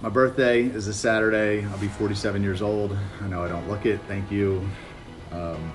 My birthday is this Saturday. I'll be 47 years old. I know I don't look it, thank you. Um,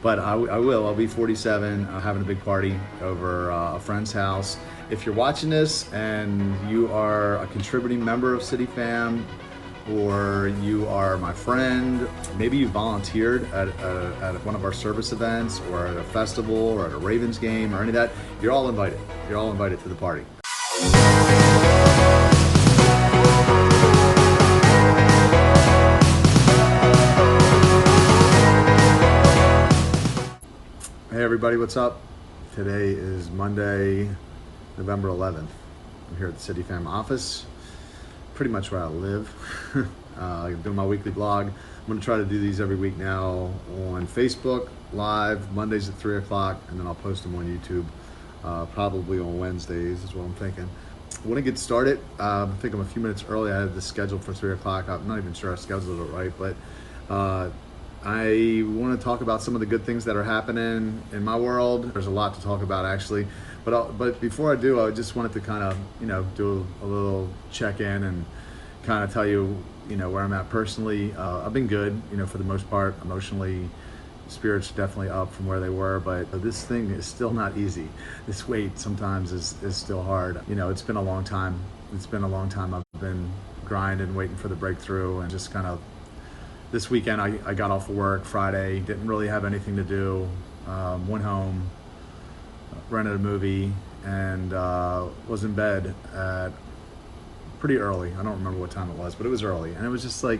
but I will. I'll be 47, having a big party over a friend's house. If you're watching this and you are a contributing member of City Fam, or you are my friend, maybe you volunteered at one of our service events, or at a festival, or at a Ravens game, or any of that, you're all invited. You're all invited to the party. Hey everybody, what's up? Today is Monday, November 11th. I'm here at the City Fam office, pretty much where I live. I'm doing my weekly blog. I'm gonna try to do these every week now on Facebook Live, Mondays at 3 o'clock, and then I'll post them on YouTube, probably on Wednesdays is what I'm thinking. I wanna get started. I think I'm a few minutes early. I had this scheduled for 3 o'clock. I'm not even sure I scheduled it right, but I want to talk about some of the good things that are happening in my world. There's a lot to talk about actually, but before I do, I just wanted to kind of do a little check-in and kind of tell you where I'm at personally. I've been good, for the most part. Emotionally, spirits definitely up from where they were, but this thing is still not easy. This weight sometimes is still hard. It's been a long time. It's been a long time. I've been grinding, waiting for the breakthrough, and just kind of. This weekend, I got off of work Friday, didn't really have anything to do, went home, rented a movie, and was in bed at pretty early. I don't remember what time it was, but it was early. And it was just like,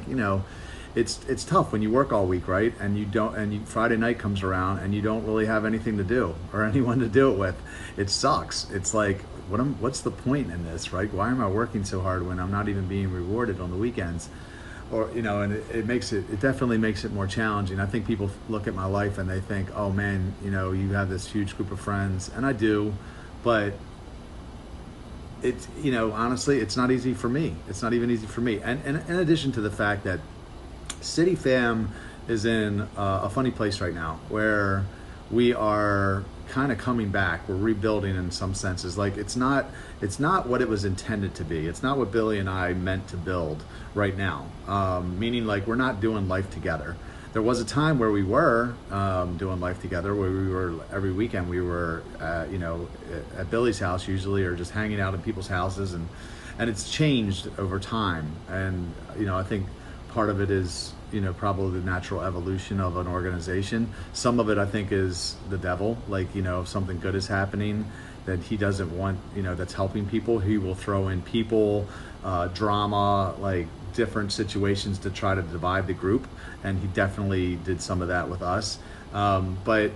it's tough when you work all week, right? And Friday night comes around and you don't really have anything to do or anyone to do it with. It sucks. It's like, what's the point in this, right? Why am I working so hard when I'm not even being rewarded on the weekends? Or and it definitely makes it more challenging. I think people look at my life and they think, oh man, you have this huge group of friends, and I do, but it's honestly, it's not easy for me. It's not even easy for me. And in addition to the fact that City Fam is in a funny place right now, where we are kind of coming back. We're rebuilding in some senses. Like it's not what it was intended to be. It's not what Billy and I meant to build right now. Meaning, like, we're not doing life together. There was a time where we were doing life together, where we were every weekend. We were at Billy's house usually, or just hanging out in people's houses, and it's changed over time. And I think part of it is probably the natural evolution of an organization. Some of it, I think, is the devil. Like, if something good is happening that he doesn't want, that's helping people, he will throw in people, drama, like different situations to try to divide the group. And he definitely did some of that with us. But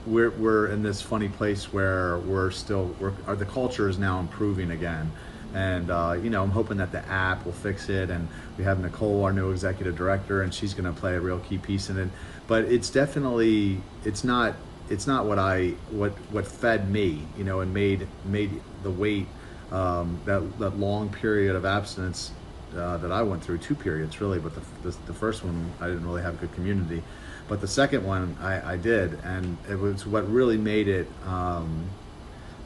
we're in this funny place where the culture is now improving again. And I'm hoping that the app will fix it, and we have Nicole, our new executive director, and she's going to play a real key piece in it. But it's definitely it's not what fed me, and made the weight, that long period of abstinence that I went through, 2 periods really, but the first one I didn't really have a good community, but the second one I did, and it was what really made it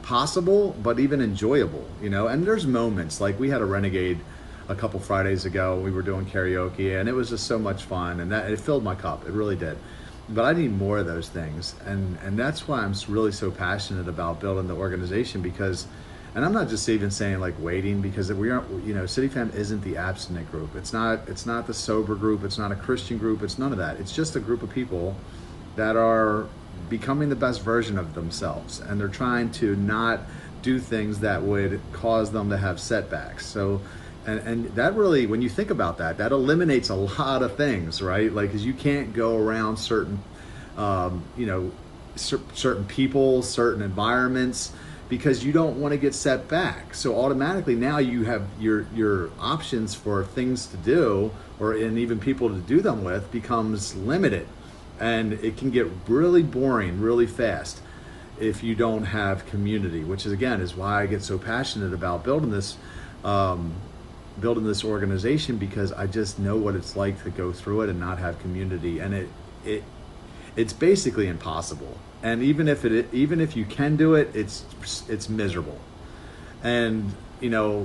possible, but even enjoyable, and there's moments, like we had a Renegade a couple Fridays ago. We were doing karaoke, and it was just so much fun, and that it filled my cup. It really did. But I need more of those things, and that's why I'm really so passionate about building the organization, because, and I'm not just even saying like waiting, because we aren't, City Fam isn't the abstinent group. It's not the sober group. It's not a Christian group. It's none of that. It's just a group of people that are becoming the best version of themselves, and they're trying to not do things that would cause them to have setbacks. So and that really, when you think about that eliminates a lot of things, right? Like, because you can't go around certain certain people, certain environments, because you don't want to get set back. So automatically now you have your options for things to do, and even people to do them with, becomes limited. And it can get really boring really fast if you don't have community, which is, again, is why I get so passionate about building this organization, because I just know what it's like to go through it and not have community. And it's basically impossible. And even if you can do it, it's miserable. And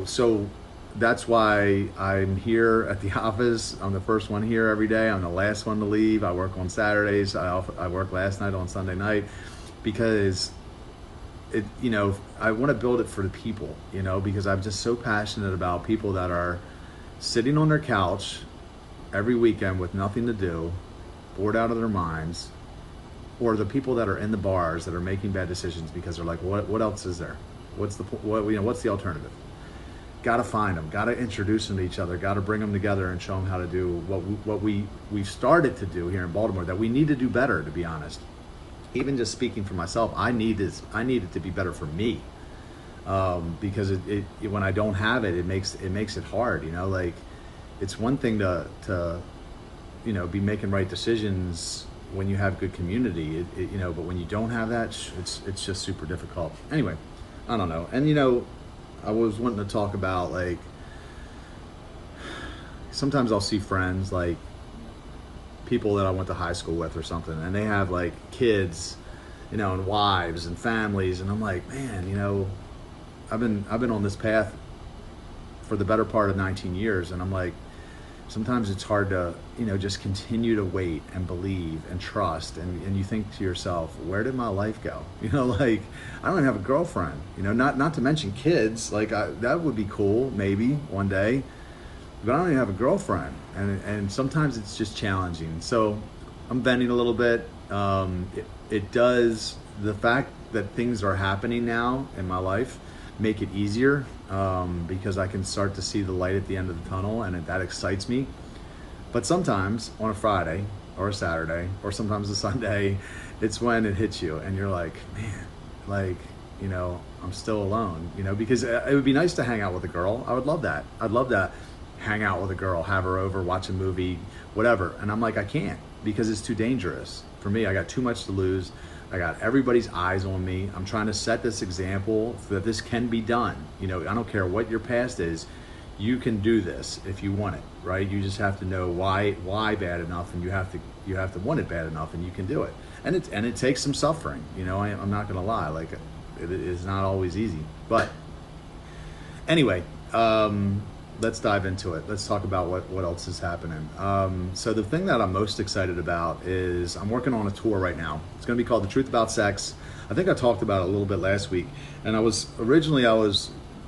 so that's why I'm here at the office. I'm the first one here every day. I'm the last one to leave. I work on Saturdays. I work last night on Sunday night, because I want to build it for the people, because I'm just so passionate about people that are sitting on their couch every weekend with nothing to do, bored out of their minds, or the people that are in the bars that are making bad decisions because they're like, what else is there? What's the alternative? Got to find them, got to introduce them to each other, got to bring them together and show them how to do what we've started to do here in Baltimore, that we need to do better, to be honest. Even just speaking for myself, I need it to be better for me, because when I don't have it, it makes it hard. Like, it's one thing to be making right decisions when you have good community, but when you don't have that, it's just super difficult. Anyway, I don't know. And I was wanting to talk about, like, sometimes I'll see friends, like people that I went to high school with or something, and they have like kids, and wives and families, and I'm like, man, I've been on this path for the better part of 19 years, and I'm like, sometimes it's hard to, just continue to wait and believe and trust, and you think to yourself, where did my life go? Like, I don't even have a girlfriend, not to mention kids. Like, that would be cool maybe one day, but I don't even have a girlfriend, and sometimes it's just challenging. So I'm venting a little bit. It does, the fact that things are happening now in my life make it easier, because I can start to see the light at the end of the tunnel, and that excites me. But sometimes on a Friday or a Saturday or sometimes a Sunday, it's when it hits you and you're like, man, like, I'm still alone, because it would be nice to hang out with a girl. I would love that. I'd love to hang out with a girl, have her over, watch a movie, whatever. And I'm like, I can't, because it's too dangerous for me. I got too much to lose. I got everybody's eyes on me. I'm trying to set this example so that this can be done. I don't care what your past is. You can do this if you want it, right? You just have to know why bad enough, and you have to want it bad enough, and you can do it. And it takes some suffering. I'm not gonna lie. Like, it is not always easy. But anyway, let's dive into it. Let's talk about what else is happening. So the thing that I'm most excited about is I'm working on a tour right now. It's going to be called The Truth About Sex. I think I talked about it a little bit last week. And I was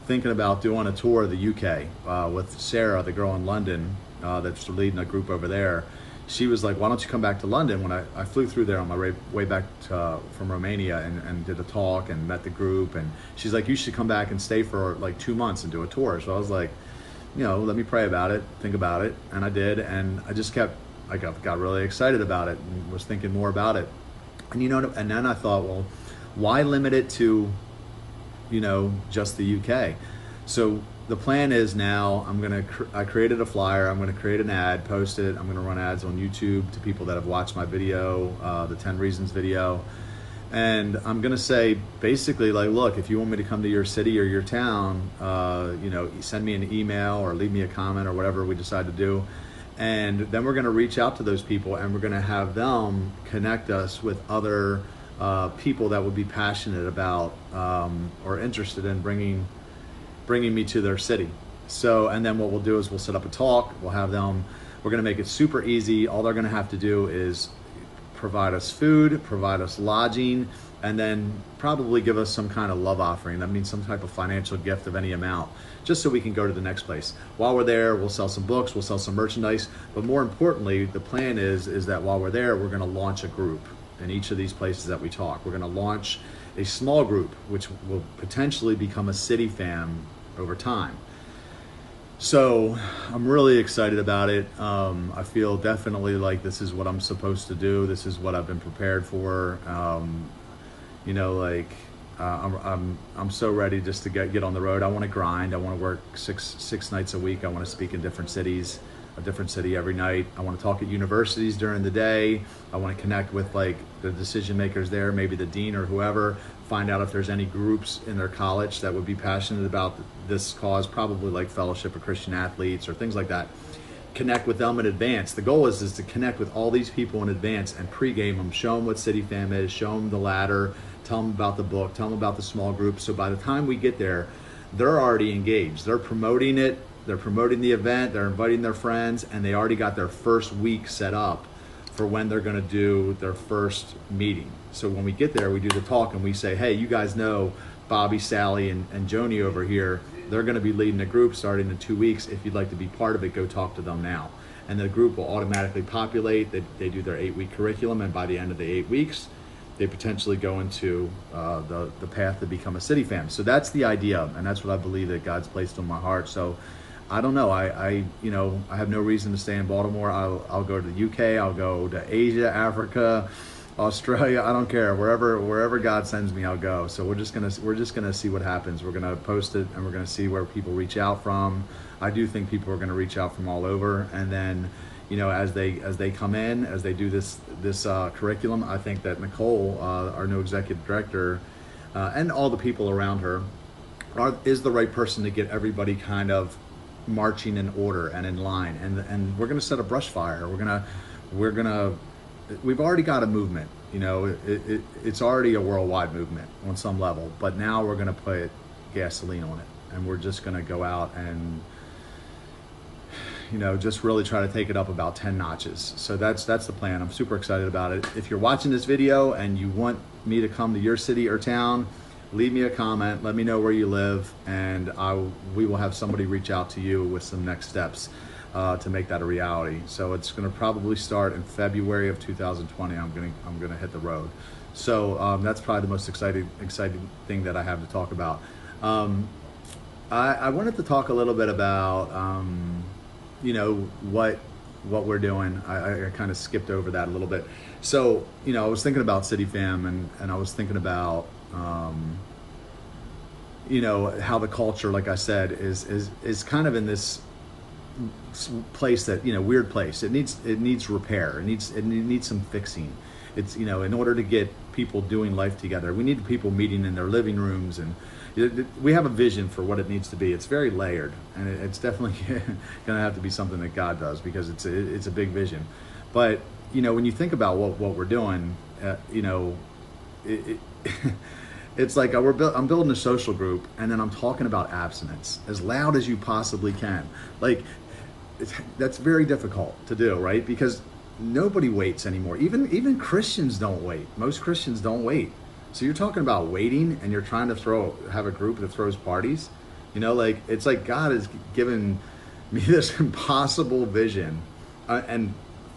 thinking about doing a tour of the UK with Sarah, the girl in London that's leading a group over there. She was like, why don't you come back to London? When I flew through there on my way back from Romania and did a talk and met the group. And she's like, you should come back and stay for like 2 months and do a tour. So I was like, let me pray about it, think about it. And I did. And I got really excited about it and was thinking more about it. And, and then I thought, well, why limit it to, just the UK? So the plan is now I created a flyer. I'm going to create an ad, post it. I'm going to run ads on YouTube to people that have watched my video, the 10 Reasons video. And I'm going to say, basically, like, look, if you want me to come to your city or your town, send me an email or leave me a comment or whatever we decide to do. And then we're going to reach out to those people, and we're going to have them connect us with other people that would be passionate about or interested in bringing me to their city. So, and then what we'll do is we'll set up a talk. We're going to make it super easy. All they're going to have to do is provide us food, provide us lodging, and then probably give us some kind of love offering. That means some type of financial gift of any amount, just so we can go to the next place. While we're there, we'll sell some books, we'll sell some merchandise, but more importantly, the plan is that while we're there, we're gonna launch a group in each of these places that we talk. We're gonna launch a small group, which will potentially become a city fam over time. So I'm really excited about it. I feel definitely like this is what I'm supposed to do. This is what I've been prepared for. I'm so ready just to get on the road. I want to grind. I want to work six nights a week. I want to speak in different cities, a different city every night. I want to talk at universities during the day. I want to connect with like the decision makers there, maybe the dean or whoever, find out if there's any groups in their college that would be passionate about this cause, probably like Fellowship of Christian Athletes or things like that. Connect with them in advance. The goal is to connect with all these people in advance and pregame them, show them what City Fam is, show them the ladder, tell them about the book, tell them about the small group. So by the time we get there, they're already engaged. They're promoting it they're promoting the event, they're inviting their friends, and they already got their first week set up for when they're going to do their first meeting. So when we get there, we do the talk and we say, hey, you guys know Bobby, Sally, and Joni over here. They're going to be leading a group starting in 2 weeks. If you'd like to be part of it, go talk to them now. And the group will automatically populate. They do their 8-week curriculum, and by the end of the 8 weeks, they potentially go into the path to become a City Fam. So that's the idea, and that's what I believe that God's placed on my heart. So I don't know. I have no reason to stay in Baltimore. I'll go to the UK. I'll go to Asia, Africa, Australia. I don't care. Wherever God sends me, I'll go. So we're just gonna see what happens. We're gonna post it, and we're gonna see where people reach out from. I do think people are gonna reach out from all over, and then, as they come in, as they do this curriculum, I think that Nicole, our new executive director, and all the people around her, is the right person to get everybody kind of marching in order and in line. And we're going to set a brush fire. We've already got a movement. It's already a worldwide movement on some level. But now we're going to put gasoline on it, and we're just going to go out and just really try to take it up about 10 notches. So that's the plan. I'm super excited about it. If you're watching this video and you want me to come to your city or town, leave me a comment, let me know where you live, and we will have somebody reach out to you with some next steps to make that a reality. So it's gonna probably start in February of 2020. I'm gonna hit the road. So that's probably the most exciting thing that I have to talk about. I wanted to talk a little bit about what we're doing. I kind of skipped over that a little bit. So, I was thinking about City Fam, and I was thinking about, how the culture, like I said, is kind of in this place that, weird place. It needs repair. It needs some fixing. It's, in order to get people doing life together, we need people meeting in their living rooms, and we have a vision for what it needs to be. It's very layered, and it's definitely going to have to be something that God does, because it's a big vision. But when you think about what we're doing, it's like I'm building a social group, and then I'm talking about abstinence as loud as you possibly can. Like, that's very difficult to do, right? Because nobody waits anymore. Even Christians don't wait. Most Christians don't wait. So you're talking about waiting, and you're trying to have a group that throws parties. It's like God has given me this impossible vision, and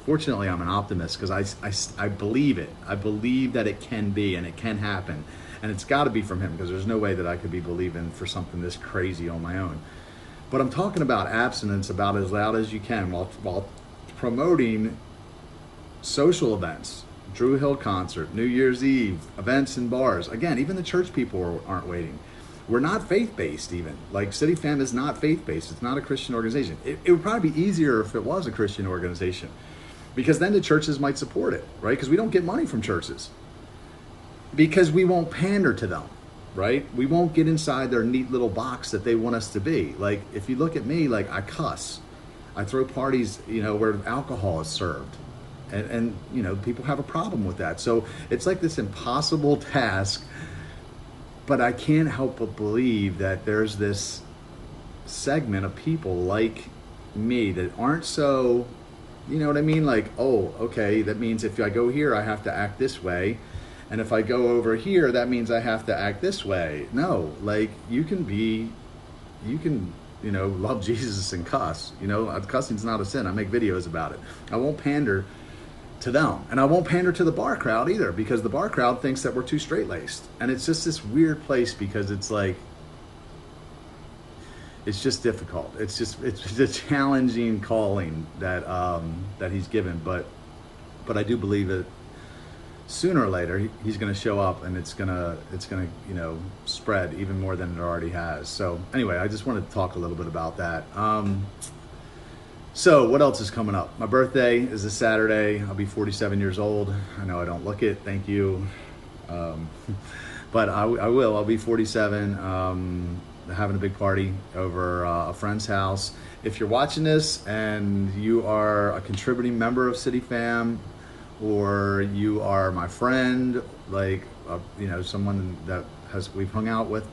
fortunately I'm an optimist, because I believe it. I believe that it can be, and it can happen, and it's got to be from Him, because there's no way that I could be believing for something this crazy on my own. But I'm talking about abstinence about as loud as you can, while promoting social events. Drew Hill concert, New Year's Eve, events in bars. Again, even the church people aren't waiting. We're not faith-based even. Like, City Fam is not faith-based. It's not a Christian organization. It would probably be easier if it was a Christian organization, because then the churches might support it, right? Because we don't get money from churches, because we won't pander to them, right? We won't get inside their neat little box that they want us to be. Like, if you look at me, like, I cuss. I throw parties, where alcohol is served. And people have a problem with that. So it's like this impossible task, but I can't help but believe that there's this segment of people like me that aren't so, you know what I mean? Like, oh, okay, that means if I go here, I have to act this way. And if I go over here, that means I have to act this way. No, like, you can love Jesus and cuss. Cussing's not a sin. I make videos about it. I won't pander to them, and I won't pander to the bar crowd either, because the bar crowd thinks that we're too straight-laced. And it's just this weird place, because it's like, it's just difficult. It's a challenging calling that He's given, but I do believe that sooner or later He's going to show up, and it's gonna spread even more than it already has. So anyway, I just wanted to talk a little bit about that. So what else is coming up? My birthday is this Saturday. I'll be 47 years old. I know I don't look it. Thank you. But I will. I'll be 47. Having a big party over a friend's house. If you're watching this and you are a contributing member of City Fam, or you are my friend, like someone that we've hung out with,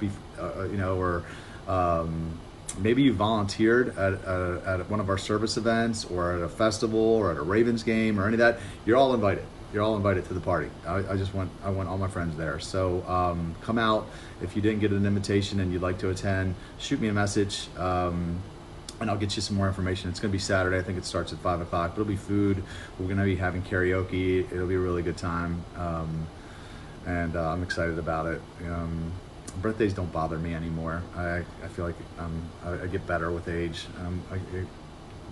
maybe you volunteered at one of our service events or at a festival or at a Ravens game or any of that, you're all invited. You're all invited to the party. I want all my friends there. So come out. If you didn't get an invitation and you'd like to attend, shoot me a message. And I'll get you some more information. It's gonna be Saturday. I think it starts at 5 o'clock. It'll be food. We're gonna be having karaoke. It'll be a really good time. And I'm excited about it. Birthdays don't bother me anymore. I feel like I get better with age. I get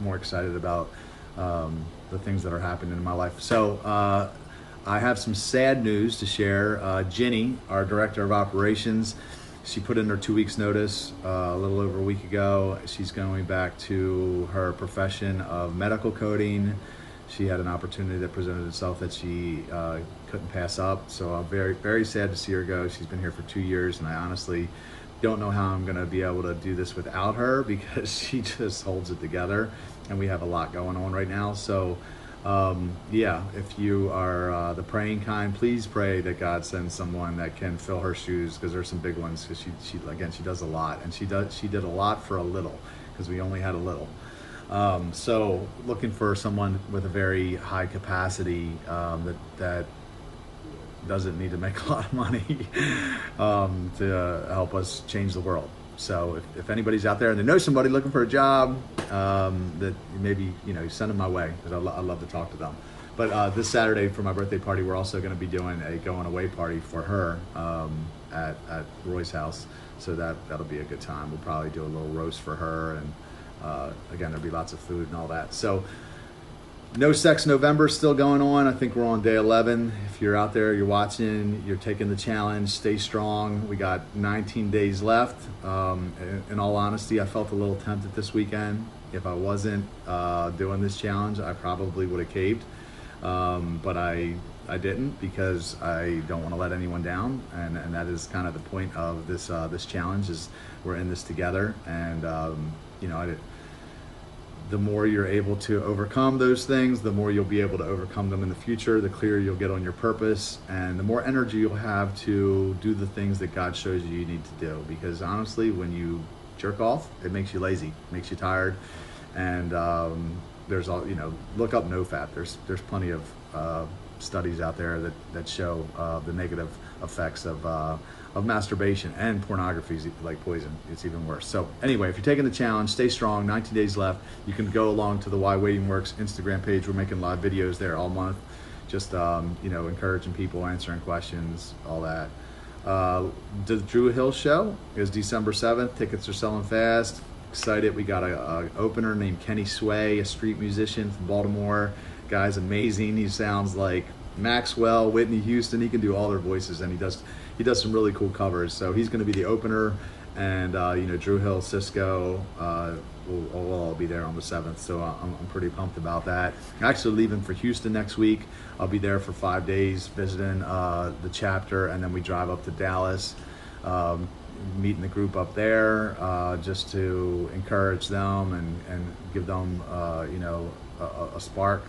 more excited about the things that are happening in my life. So I have some sad news to share. Ginny, our director of operations, she put in her 2 weeks notice a little over a week ago. She's going back to her profession of medical coding. She had an opportunity that presented itself that she couldn't pass up. So I'm very, very sad to see her go. She's been here for 2 years, and I honestly don't know how I'm gonna be able to do this without her, because she just holds it together, and we have a lot going on right now. So yeah, if you are the praying kind, please pray that God sends someone that can fill her shoes, because there's some big ones, because she does a lot, and she did a lot for a little, because we only had a little. So looking for someone with a very high capacity that doesn't need to make a lot of money to help us change the world. So if anybody's out there and they know somebody looking for a job, that maybe, send them my way, because I love to talk to them. But this Saturday for my birthday party, we're also going to be doing a going away party for her at Roy's house. So that'll be a good time. We'll probably do a little roast for her, and again, there'll be lots of food and all that. So No Sex November is still going on. I think we're on day 11. If you're out there, you're watching, you're taking the challenge, stay strong. We got 19 days left. In all honesty, I felt a little tempted this weekend. If I wasn't doing this challenge, I probably would have caved. But I didn't, because I don't want to let anyone down. And that is kind of the point of this challenge, is we're in this together. And, the more you're able to overcome those things, the more you'll be able to overcome them in the future, the clearer you'll get on your purpose, and the more energy you'll have to do the things that God shows you need to do. Because honestly, when you jerk off, it makes you lazy, it makes you tired. And there's all, look up NoFap. There's plenty of studies out there that show the negative effects of masturbation, and pornography is like poison. It's even worse. So anyway, if you're taking the challenge, stay strong. 19 days left. You can go along to the Why Waiting Works Instagram page. We're making live videos there all month, just encouraging people, answering questions, all that. The Drew Hill show is December 7th. Tickets are selling fast. Excited. We got a opener named Kenny Sway, a street musician from Baltimore. Guy's amazing. He sounds like Maxwell, Whitney Houston. He can do all their voices, and he does some really cool covers. So he's going to be the opener, and Drew Hill, Cisco will all be there on the 7th. So I'm pretty pumped about that. I'm actually leaving for Houston next week. I'll be there for 5 days visiting the chapter, and then we drive up to Dallas, meeting the group up there, just to encourage them and give them a spark.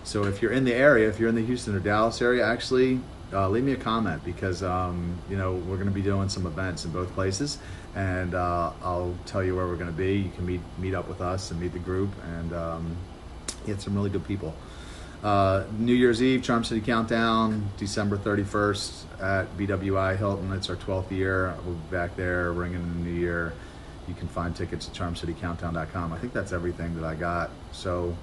So if you're in the area, if you're in the Houston or Dallas area, actually leave me a comment, because we're going to be doing some events in both places, and I'll tell you where we're going to be. You can meet up with us and meet the group, and get some really good people. New Year's Eve, Charm City Countdown, December 31st at BWI Hilton. It's our 12th year. We'll be back there ringing in the new year. You can find tickets at charmcitycountdown.com. I think that's everything that I got. So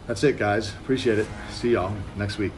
that's it, guys. Appreciate it. See y'all next week.